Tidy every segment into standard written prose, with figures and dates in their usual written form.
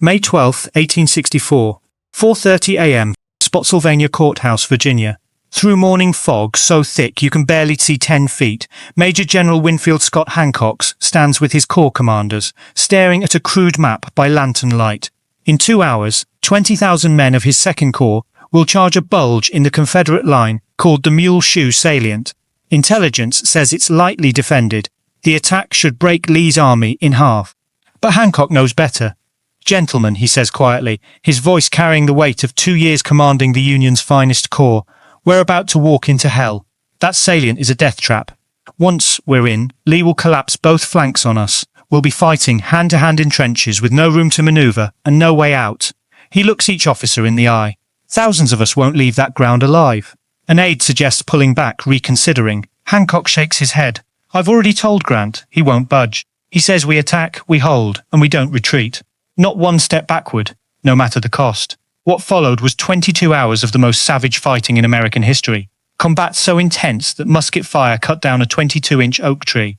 May 12, 1864, 4:30 a.m., Spotsylvania Courthouse, Virginia. Through morning fog so thick you can barely see 10 feet, Major General Winfield Scott Hancock stands with his corps commanders, staring at a crude map by lantern light. In 2 hours, 20,000 men of his Second Corps will charge a bulge in the Confederate line called the Mule Shoe salient. Intelligence says it's lightly defended. The attack should break Lee's army in half. But Hancock knows better. "Gentlemen," he says quietly, his voice carrying the weight of 2 years commanding the Union's finest corps, "we're about to walk into hell. That salient is a death trap. Once we're in, Lee will collapse both flanks on us. We'll be fighting hand-to-hand in trenches with no room to maneuver and no way out." He looks each officer in the eye. "Thousands of us won't leave that ground alive." An aide suggests pulling back, reconsidering. Hancock shakes his head. "I've already told Grant, he won't budge. He says we attack, we hold, and we don't retreat. Not one step backward, no matter the cost." What followed was 22 hours of the most savage fighting in American history. Combat so intense that musket fire cut down a 22-inch oak tree.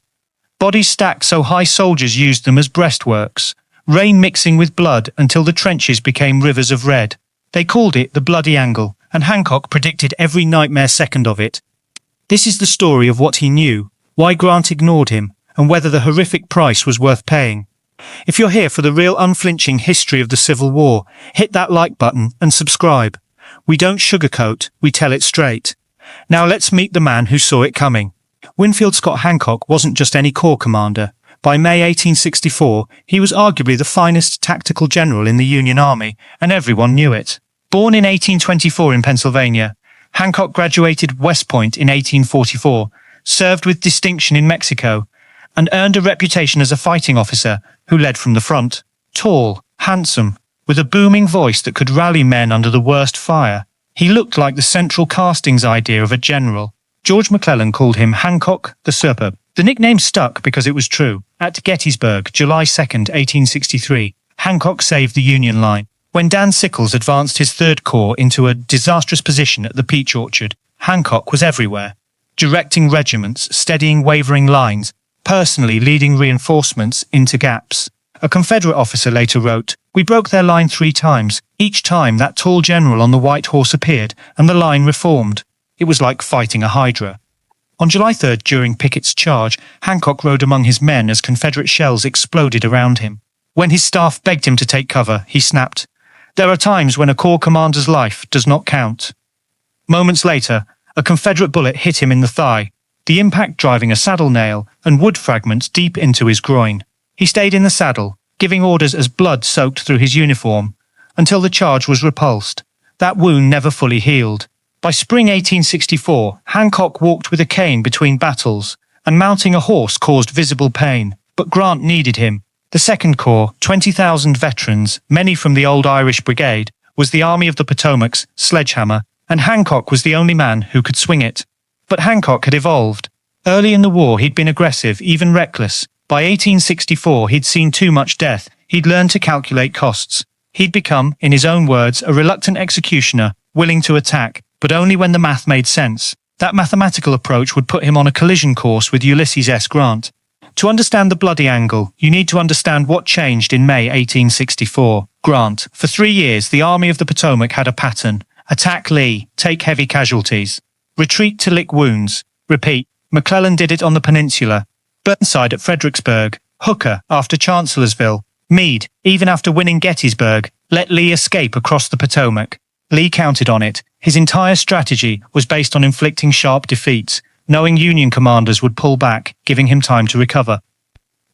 Bodies stacked so high soldiers used them as breastworks. Rain mixing with blood until the trenches became rivers of red. They called it the Bloody Angle, and Hancock predicted every nightmare second of it. This is the story of what he knew, why Grant ignored him, and whether the horrific price was worth paying. If you're here for the real unflinching history of the Civil War, hit that like button and subscribe. We don't sugarcoat, we tell it straight. Now let's meet the man who saw it coming. Winfield Scott Hancock wasn't just any corps commander. By May 1864, he was arguably the finest tactical general in the Union Army, and everyone knew it. Born in 1824 in Pennsylvania, Hancock graduated West Point in 1844, served with distinction in Mexico, and earned a reputation as a fighting officer who led from the front. Tall, handsome, with a booming voice that could rally men under the worst fire, he looked like the central castings idea of a general. George McClellan called him Hancock the Superb. The nickname stuck because it was true. At Gettysburg, July 2, 1863, Hancock saved the Union line. When Dan Sickles advanced his Third Corps into a disastrous position at the Peach Orchard, Hancock was everywhere, directing regiments, steadying wavering lines, personally leading reinforcements into gaps. A Confederate officer later wrote, "We broke their line 3 times. Each time that tall general on the white horse appeared, and the line reformed. It was like fighting a hydra." On July 3rd, during Pickett's charge, Hancock rode among his men as Confederate shells exploded around him. When his staff begged him to take cover, he snapped, "There are times when a corps commander's life does not count." Moments later, a Confederate bullet hit him in the thigh, the impact driving a saddle nail and wood fragments deep into his groin. He stayed in the saddle, giving orders as blood soaked through his uniform, until the charge was repulsed. That wound never fully healed. By spring 1864, Hancock walked with a cane between battles, and mounting a horse caused visible pain. But Grant needed him. The Second Corps, 20,000 veterans, many from the old Irish Brigade, was the Army of the Potomac's sledgehammer, and Hancock was the only man who could swing it. But Hancock had evolved. Early in the war, he'd been aggressive, even reckless. By 1864, he'd seen too much death. He'd learned to calculate costs. He'd become, in his own words, a reluctant executioner, willing to attack, but only when the math made sense. That mathematical approach would put him on a collision course with Ulysses S. Grant. To understand the Bloody Angle, you need to understand what changed in May 1864. Grant. For 3 years, the Army of the Potomac had a pattern. Attack Lee, take heavy casualties. Retreat to lick wounds. Repeat. McClellan did it on the peninsula. Burnside at Fredericksburg. Hooker after Chancellorsville. Meade, even after winning Gettysburg, let Lee escape across the Potomac. Lee counted on it. His entire strategy was based on inflicting sharp defeats, knowing Union commanders would pull back, giving him time to recover.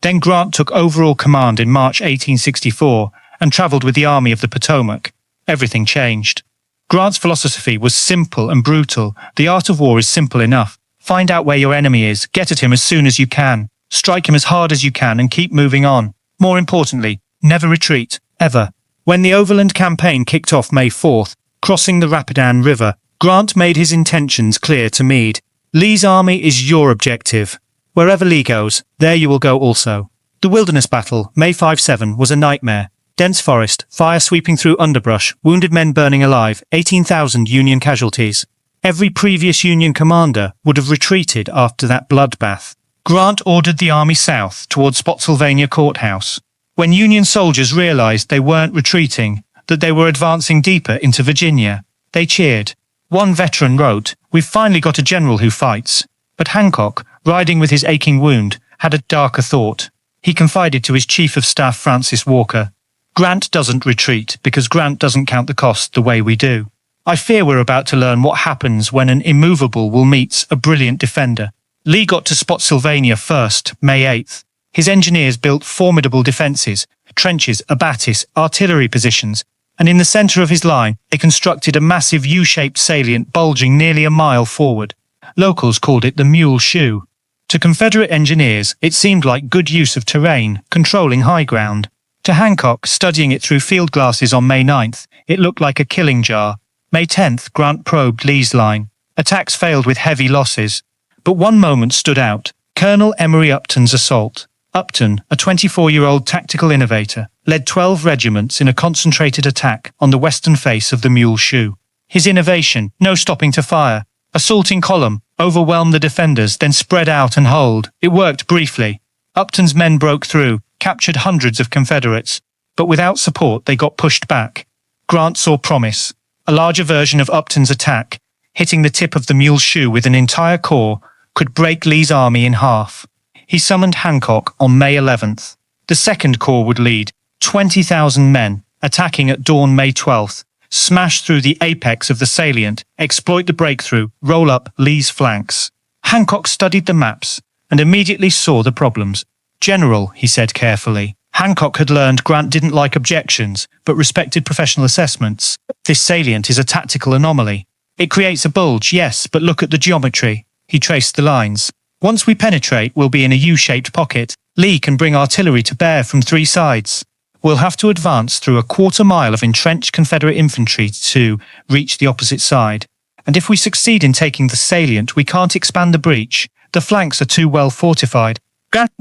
Then Grant took overall command in March 1864 and travelled with the Army of the Potomac. Everything changed. Grant's philosophy was simple and brutal. The art of war is simple enough. Find out where your enemy is, get at him as soon as you can, strike him as hard as you can and keep moving on. More importantly, never retreat, ever. When the Overland Campaign kicked off May 4th, crossing the Rapidan River, Grant made his intentions clear to Meade. Lee's army is your objective. Wherever Lee goes, there you will go also. The Wilderness Battle, May 5-7, was a nightmare. Dense forest, fire sweeping through underbrush, wounded men burning alive, 18,000 Union casualties. Every previous Union commander would have retreated after that bloodbath. Grant ordered the army south toward Spotsylvania Courthouse. When Union soldiers realized they weren't retreating, that they were advancing deeper into Virginia, they cheered. One veteran wrote, "We've finally got a general who fights." But Hancock, riding with his aching wound, had a darker thought. He confided to his chief of staff Francis Walker, "Grant doesn't retreat because Grant doesn't count the cost the way we do. I fear we're about to learn what happens when an immovable will meet a brilliant defender." Lee got to Spotsylvania first, May 8th. His engineers built formidable defences, trenches, abattis, artillery positions, and in the centre of his line they constructed a massive U-shaped salient bulging nearly a mile forward. Locals called it the Mule Shoe. To Confederate engineers, it seemed like good use of terrain, controlling high ground. To Hancock, studying it through field glasses on May 9th, it looked like a killing jar. May 10th, Grant probed Lee's line. Attacks failed with heavy losses. But one moment stood out: Colonel Emory Upton's assault. Upton, a 24-year-old tactical innovator, led 12 regiments in a concentrated attack on the western face of the Mule Shoe. His innovation, no stopping to fire, assaulting column, overwhelmed the defenders, then spread out and hold. It worked briefly. Upton's men broke through, captured hundreds of Confederates, but without support they got pushed back. Grant saw promise. A larger version of Upton's attack, hitting the tip of the Mule Shoe with an entire corps, could break Lee's army in half. He summoned Hancock on May 11th. The Second Corps would lead, 20,000 men, attacking at dawn May 12th, smash through the apex of the salient, exploit the breakthrough, roll up Lee's flanks. Hancock studied the maps and immediately saw the problems. "General," he said carefully. Hancock had learned Grant didn't like objections, but respected professional assessments. "This salient is a tactical anomaly. It creates a bulge, yes, but look at the geometry." He traced the lines. "Once we penetrate, we'll be in a U-shaped pocket. Lee can bring artillery to bear from 3 sides. We'll have to advance through a quarter mile of entrenched Confederate infantry to reach the opposite side. And if we succeed in taking the salient, we can't expand the breach. The flanks are too well fortified."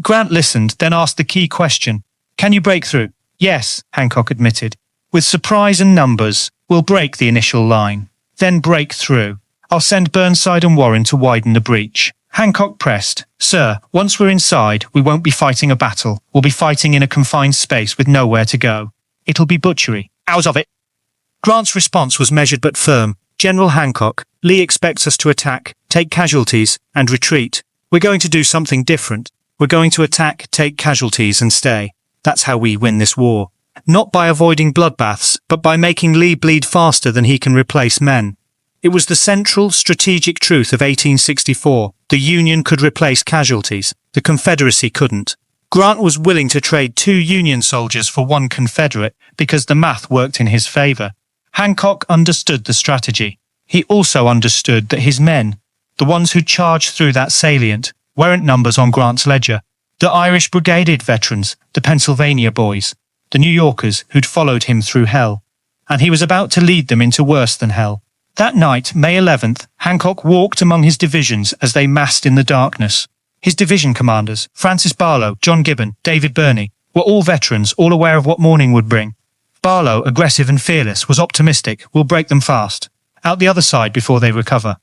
Grant listened, then asked the key question. "Can you break through?" "Yes," Hancock admitted. "With surprise and numbers, we'll break the initial line. Then break through. I'll send Burnside and Warren to widen the breach." Hancock pressed, "Sir, once we're inside, we won't be fighting a battle. We'll be fighting in a confined space with nowhere to go. It'll be butchery. Out of it." Grant's response was measured but firm. "General Hancock, Lee expects us to attack, take casualties, and retreat. We're going to do something different. We're going to attack, take casualties, and stay. That's how we win this war. Not by avoiding bloodbaths, but by making Lee bleed faster than he can replace men." It was the central strategic truth of 1864. The Union could replace casualties. The Confederacy couldn't. Grant was willing to trade 2 Union soldiers for 1 Confederate because the math worked in his favor. Hancock understood the strategy. He also understood that his men, the ones who charged through that salient, weren't numbers on Grant's ledger. The Irish Brigaded veterans, the Pennsylvania boys, the New Yorkers who'd followed him through hell. And he was about to lead them into worse than hell. That night, May 11th, Hancock walked among his divisions as they massed in the darkness. His division commanders, Francis Barlow, John Gibbon, David Birney, were all veterans, all aware of what morning would bring. Barlow, aggressive and fearless, was optimistic. "We'll break them fast. Out the other side before they recover."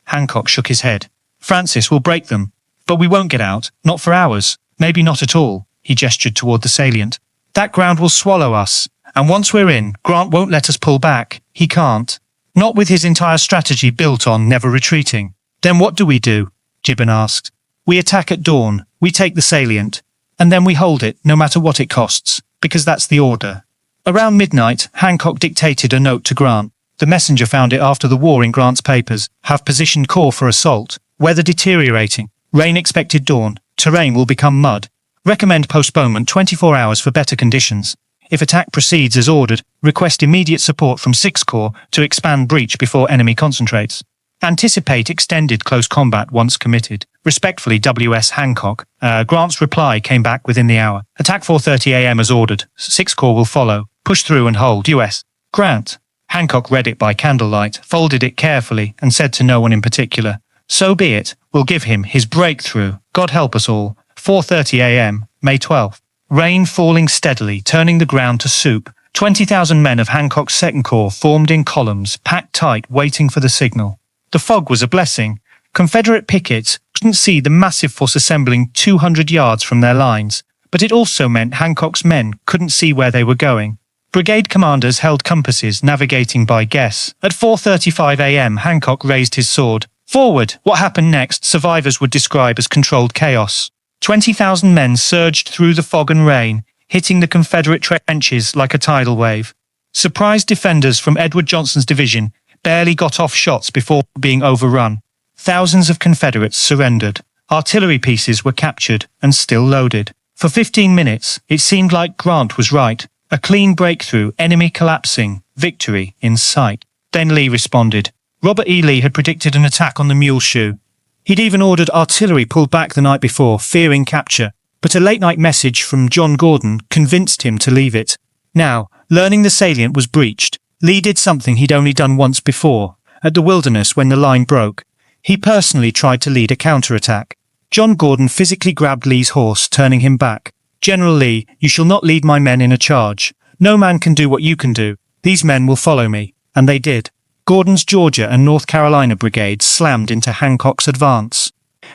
Hancock shook his head. "Francis, will break them. But we won't get out. Not for hours. Maybe not at all." He gestured toward the salient. "That ground will swallow us. And once we're in, Grant won't let us pull back. He can't. Not with his entire strategy built on never retreating." "Then what do we do?" Gibbon asked. "We attack at dawn. We take the salient. And then we hold it, no matter what it costs. Because that's the order." Around midnight, Hancock dictated a note to Grant. The messenger found it after the war in Grant's papers. "Have positioned corps for assault. Weather deteriorating. Rain expected dawn. Terrain will become mud. Recommend postponement 24 hours for better conditions. If attack proceeds as ordered, request immediate support from 6th Corps to expand breach before enemy concentrates. Anticipate extended close combat once committed. Respectfully, W.S. Hancock." Grant's reply came back within the hour. "Attack 4:30 a.m. as ordered. 6th Corps will follow. Push through and hold. U.S. Grant." Hancock read it by candlelight, folded it carefully, and said to no one in particular, "So be it. We'll give him his breakthrough. God help us all. 4:30 a.m., May 12th. Rain falling steadily, turning the ground to soup. 20,000 men of Hancock's 2nd Corps formed in columns, packed tight, waiting for the signal. The fog was a blessing. Confederate pickets couldn't see the massive force assembling 200 yards from their lines, but it also meant Hancock's men couldn't see where they were going. Brigade commanders held compasses, navigating by guess. At 4:35 a.m., Hancock raised his sword. Forward! What happened next, survivors would describe as controlled chaos. 20,000 men surged through the fog and rain, hitting the Confederate trenches like a tidal wave. Surprise defenders from Edward Johnston's division barely got off shots before being overrun. Thousands of Confederates surrendered. Artillery pieces were captured and still loaded. For 15 minutes, it seemed like Grant was right. A clean breakthrough, enemy collapsing, victory in sight. Then Lee responded. Robert E. Lee had predicted an attack on the Mule Shoe. He'd even ordered artillery pulled back the night before, fearing capture. But a late-night message from John Gordon convinced him to leave it. Now, learning the salient was breached, Lee did something he'd only done once before, at the Wilderness when the line broke. He personally tried to lead a counterattack. John Gordon physically grabbed Lee's horse, turning him back. General Lee, you shall not lead my men in a charge. No man can do what you can do. These men will follow me. And they did. Gordon's Georgia and North Carolina brigades slammed into Hancock's advance.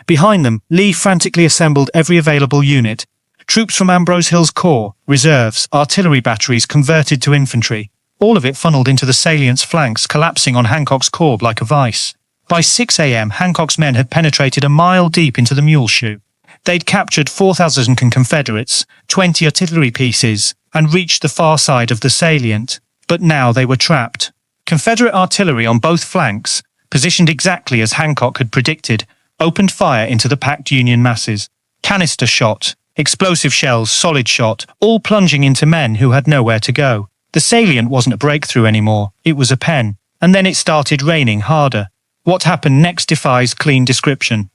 Behind them, Lee frantically assembled every available unit. Troops from Ambrose Hill's corps, reserves, artillery batteries converted to infantry. All of it funneled into the salient's flanks, collapsing on Hancock's corps like a vice. By 6 a.m., Hancock's men had penetrated a mile deep into the Mule Shoe. They'd captured 4,000 Confederates, 20 artillery pieces, and reached the far side of the salient. But now they were trapped. Confederate artillery on both flanks, positioned exactly as Hancock had predicted, opened fire into the packed Union masses. Canister shot, explosive shells, solid shot, all plunging into men who had nowhere to go. The salient wasn't a breakthrough anymore, it was a pen. And then it started raining harder. What happened next defies clean description.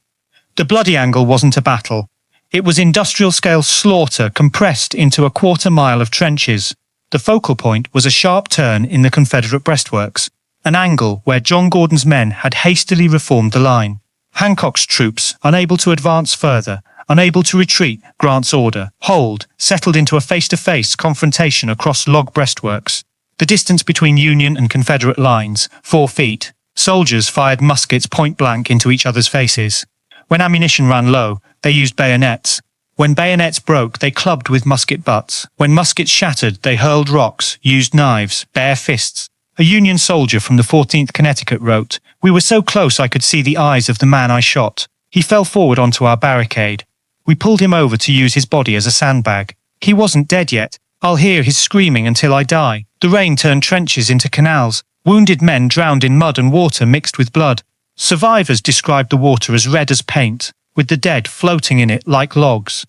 The bloody angle wasn't a battle. It was industrial-scale slaughter compressed into a quarter-mile of trenches. The focal point was a sharp turn in the Confederate breastworks, an angle where John Gordon's men had hastily reformed the line. Hancock's troops, unable to advance further, unable to retreat Grant's order, hold, settled into a face-to-face confrontation across log breastworks. The distance between Union and Confederate lines, 4 feet. Soldiers fired muskets point-blank into each other's faces. When ammunition ran low, they used bayonets. When bayonets broke, they clubbed with musket butts. When muskets shattered, they hurled rocks, used knives, bare fists. A Union soldier from the 14th Connecticut wrote, "We were so close I could see the eyes of the man I shot. He fell forward onto our barricade. We pulled him over to use his body as a sandbag. He wasn't dead yet. I'll hear his screaming until I die." The rain turned trenches into canals. Wounded men drowned in mud and water mixed with blood. Survivors described the water as red as paint, with the dead floating in it like logs.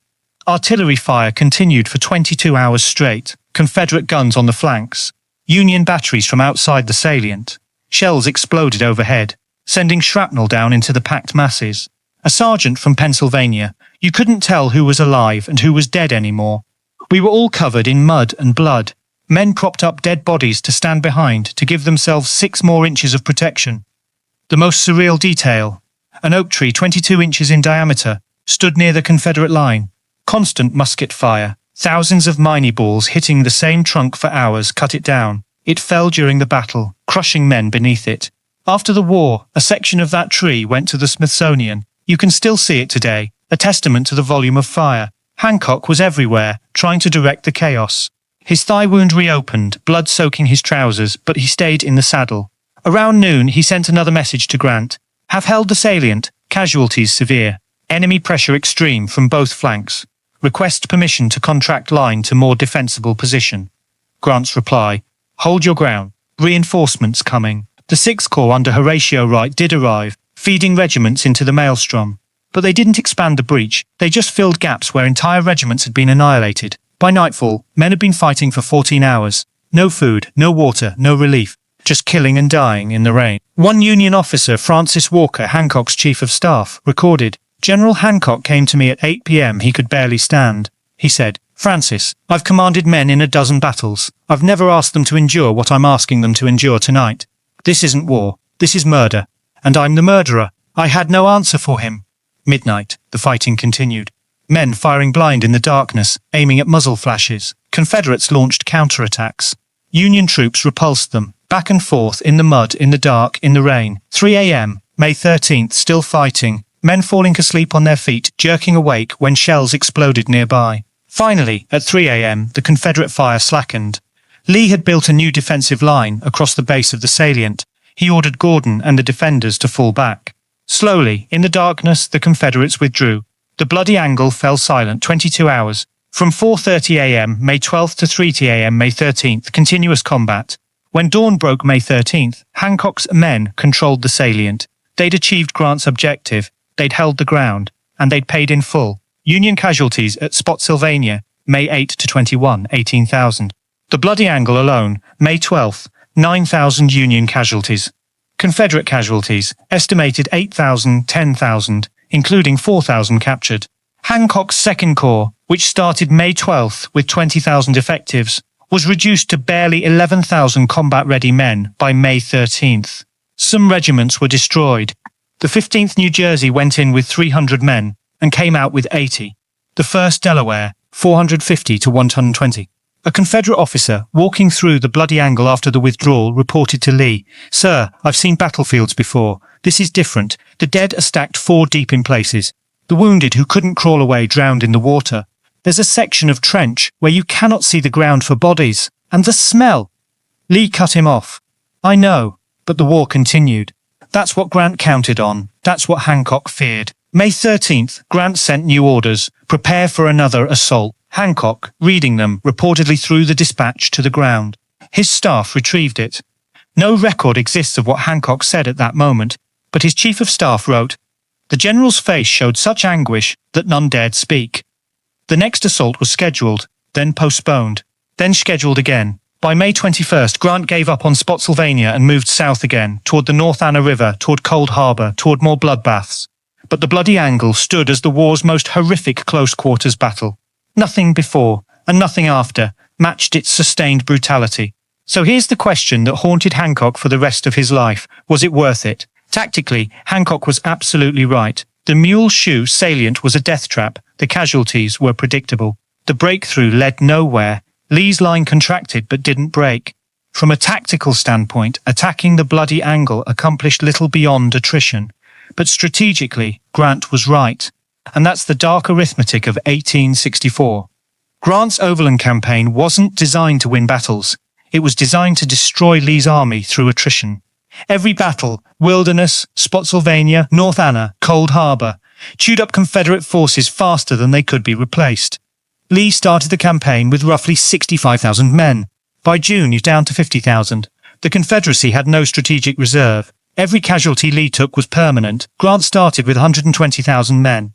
Artillery fire continued for 22 hours straight, Confederate guns on the flanks, Union batteries from outside the salient. Shells exploded overhead, sending shrapnel down into the packed masses. A sergeant from Pennsylvania, you couldn't tell who was alive and who was dead anymore. We were all covered in mud and blood. Men propped up dead bodies to stand behind to give themselves 6 more inches of protection. The most surreal detail, an oak tree 22 inches in diameter, stood near the Confederate line. Constant musket fire, thousands of Miney balls hitting the same trunk for hours cut it down. It fell during the battle, crushing men beneath it. After the war, a section of that tree went to the Smithsonian. You can still see it today, a testament to the volume of fire. Hancock was everywhere, trying to direct the chaos. His thigh wound reopened, blood soaking his trousers, but he stayed in the saddle. Around noon, he sent another message to Grant. Have held the salient, casualties severe. Enemy pressure extreme from both flanks. Request permission to contract line to more defensible position. Grant's reply, hold your ground. Reinforcements coming. The 6th Corps under Horatio Wright did arrive, feeding regiments into the maelstrom. But they didn't expand the breach, they just filled gaps where entire regiments had been annihilated. By nightfall, men had been fighting for 14 hours. No food, no water, no relief. Just killing and dying in the rain. One Union officer, Francis Walker, Hancock's chief of staff, recorded, General Hancock came to me at 8 p.m. He could barely stand. He said, Francis, I've commanded men in a dozen battles. I've never asked them to endure what I'm asking them to endure tonight. This isn't war. This is murder. And I'm the murderer. I had no answer for him. Midnight, the fighting continued. Men firing blind in the darkness, aiming at muzzle flashes. Confederates launched counterattacks. Union troops repulsed them. Back and forth, in the mud, in the dark, in the rain. 3 a.m., May 13th, still fighting. Men falling asleep on their feet, jerking awake when shells exploded nearby. Finally, at 3 a.m., the Confederate fire slackened. Lee had built a new defensive line across the base of the salient. He ordered Gordon and the defenders to fall back. Slowly, in the darkness, the Confederates withdrew. The bloody angle fell silent 22 hours. From 4:30 a.m. May 12th to 3 a.m. May 13th, continuous combat. When dawn broke May 13th, Hancock's men controlled the salient. They'd achieved Grant's objective, they'd held the ground, and they'd paid in full. Union casualties at Spotsylvania, May 8 to 21, 18,000. The bloody angle alone, May 12th, 9,000 Union casualties. Confederate casualties, estimated 8,000, 10,000, including 4,000 captured. Hancock's Second Corps, which started May 12th with 20,000 effectives, was reduced to barely 11,000 combat-ready men by May 13th. Some regiments were destroyed. The 15th New Jersey went in with 300 men and came out with 80. The 1st Delaware, 450 to 120. A Confederate officer walking through the bloody angle after the withdrawal reported to Lee, "Sir, I've seen battlefields before. This is different. The dead are stacked 4 deep in places. The wounded who couldn't crawl away drowned in the water. There's a section of trench where you cannot see the ground for bodies. And the smell!" Lee cut him off. "I know, but the war continued. That's what Grant counted on. That's what Hancock feared." May 13th, Grant sent new orders. "Prepare for another assault." Hancock, reading them, reportedly threw the dispatch to the ground. His staff retrieved it. No record exists of what Hancock said at that moment, but his chief of staff wrote, "The general's face showed such anguish that none dared speak." The next assault was scheduled, then postponed, then scheduled again. By May 21st, Grant gave up on Spotsylvania and moved south again, toward the North Anna River, toward Cold Harbor, toward more bloodbaths. But the bloody angle stood as the war's most horrific close-quarters battle. Nothing before, and nothing after, matched its sustained brutality. So here's the question that haunted Hancock for the rest of his life. Was it worth it? Tactically, Hancock was absolutely right. The Mule Shoe salient was a death trap. The casualties were predictable. The breakthrough led nowhere. Lee's line contracted but didn't break. From a tactical standpoint, attacking the bloody angle accomplished little beyond attrition. But strategically, Grant was right. And that's the dark arithmetic of 1864. Grant's Overland Campaign wasn't designed to win battles. It was designed to destroy Lee's army through attrition. Every battle, Wilderness, Spotsylvania, North Anna, Cold Harbor, chewed up Confederate forces faster than they could be replaced. Lee started the campaign with roughly 65,000 men. By June, he's down to 50,000. The Confederacy had no strategic reserve. Every casualty Lee took was permanent. Grant started with 120,000 men.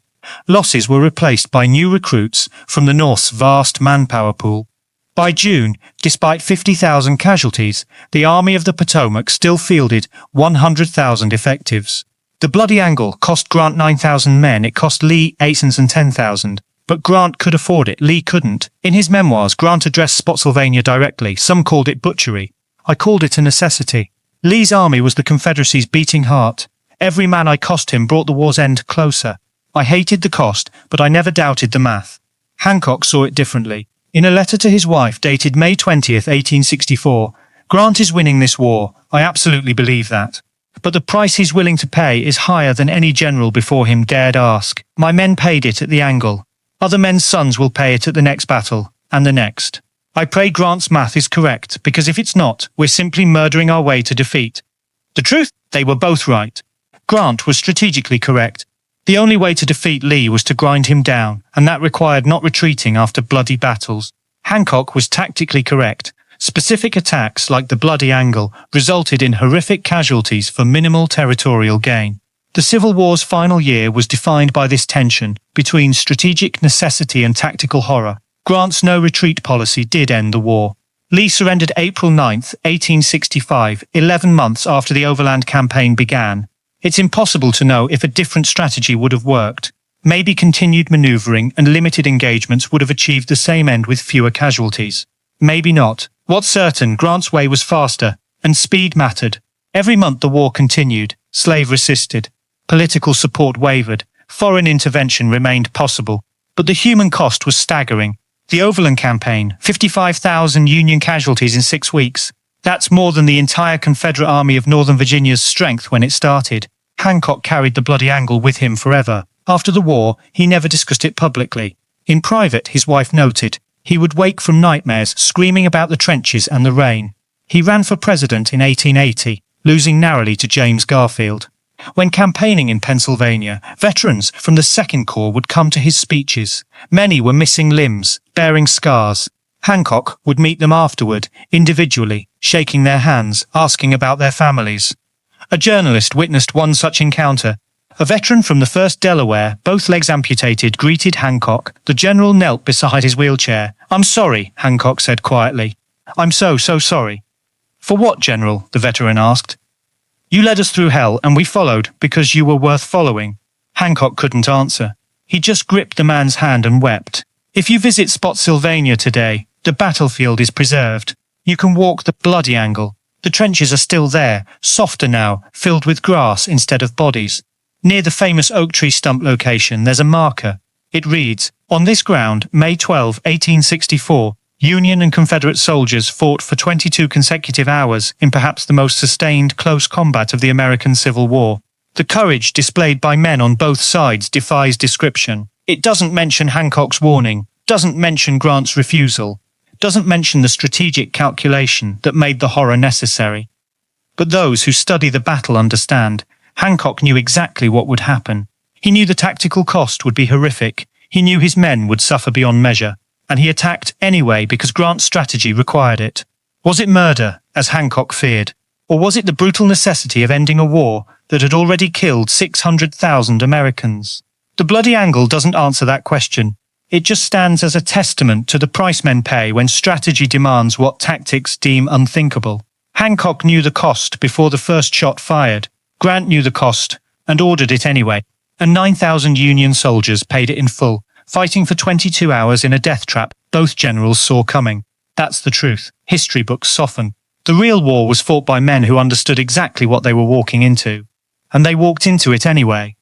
Losses were replaced by new recruits from the North's vast manpower pool. By June, despite 50,000 casualties, the Army of the Potomac still fielded 100,000 effectives. The bloody angle cost Grant 9,000 men, it cost Lee 10,000. But Grant could afford it, Lee couldn't. In his memoirs, Grant addressed Spotsylvania directly. Some called it butchery. I called it a necessity. Lee's army was the Confederacy's beating heart. Every man I cost him brought the war's end closer. I hated the cost, but I never doubted the math. Hancock saw it differently. In a letter to his wife dated May 20th, 1864, "Grant is winning this war. I absolutely believe that. But the price he's willing to pay is higher than any general before him dared ask. My men paid it at the angle. Other men's sons will pay it at the next battle, and the next. I pray Grant's math is correct, because if it's not, we're simply murdering our way to defeat." The truth? They were both right. Grant was strategically correct. The only way to defeat Lee was to grind him down, and that required not retreating after bloody battles. Hancock was tactically correct. Specific attacks like the bloody angle resulted in horrific casualties for minimal territorial gain. The Civil War's final year was defined by this tension between strategic necessity and tactical horror. Grant's no-retreat policy did end the war. Lee surrendered April 9th, 1865, 11 months after the Overland Campaign began. It's impossible to know if a different strategy would have worked. Maybe continued maneuvering and limited engagements would have achieved the same end with fewer casualties. Maybe not. What's certain, Grant's way was faster, and speed mattered. Every month the war continued. Slave resisted. Political support wavered. Foreign intervention remained possible. But the human cost was staggering. The Overland Campaign, 55,000 Union casualties in 6 weeks. That's more than the entire Confederate Army of Northern Virginia's strength when it started. Hancock carried the bloody angle with him forever. After the war, he never discussed it publicly. In private, his wife noted, he would wake from nightmares screaming about the trenches and the rain. He ran for president in 1880, losing narrowly to James Garfield. When campaigning in Pennsylvania, veterans from the Second Corps would come to his speeches. Many were missing limbs, bearing scars. Hancock would meet them afterward, individually, shaking their hands, asking about their families. A journalist witnessed one such encounter. A veteran from the 1st Delaware, both legs amputated, greeted Hancock. The general knelt beside his wheelchair. "I'm sorry," Hancock said quietly. "I'm so sorry." "For what, General?" the veteran asked. "You led us through hell and we followed because you were worth following." Hancock couldn't answer. He just gripped the man's hand and wept. If you visit Spotsylvania today, the battlefield is preserved. You can walk the bloody angle. The trenches are still there, softer now, filled with grass instead of bodies. Near the famous oak tree stump location, there's a marker. It reads, "On this ground, May 12, 1864, Union and Confederate soldiers fought for 22 consecutive hours in perhaps the most sustained close combat of the American Civil War. The courage displayed by men on both sides defies description." It doesn't mention Hancock's warning, doesn't mention Grant's refusal, doesn't mention the strategic calculation that made the horror necessary. But those who study the battle understand, Hancock knew exactly what would happen. He knew the tactical cost would be horrific, he knew his men would suffer beyond measure, and he attacked anyway because Grant's strategy required it. Was it murder, as Hancock feared, or was it the brutal necessity of ending a war that had already killed 600,000 Americans? The bloody angle doesn't answer that question. It just stands as a testament to the price men pay when strategy demands what tactics deem unthinkable. Hancock knew the cost before the first shot fired. Grant knew the cost and ordered it anyway. And 9,000 Union soldiers paid it in full, fighting for 22 hours in a death trap both generals saw coming. That's the truth. History books soften. The real war was fought by men who understood exactly what they were walking into. And they walked into it anyway.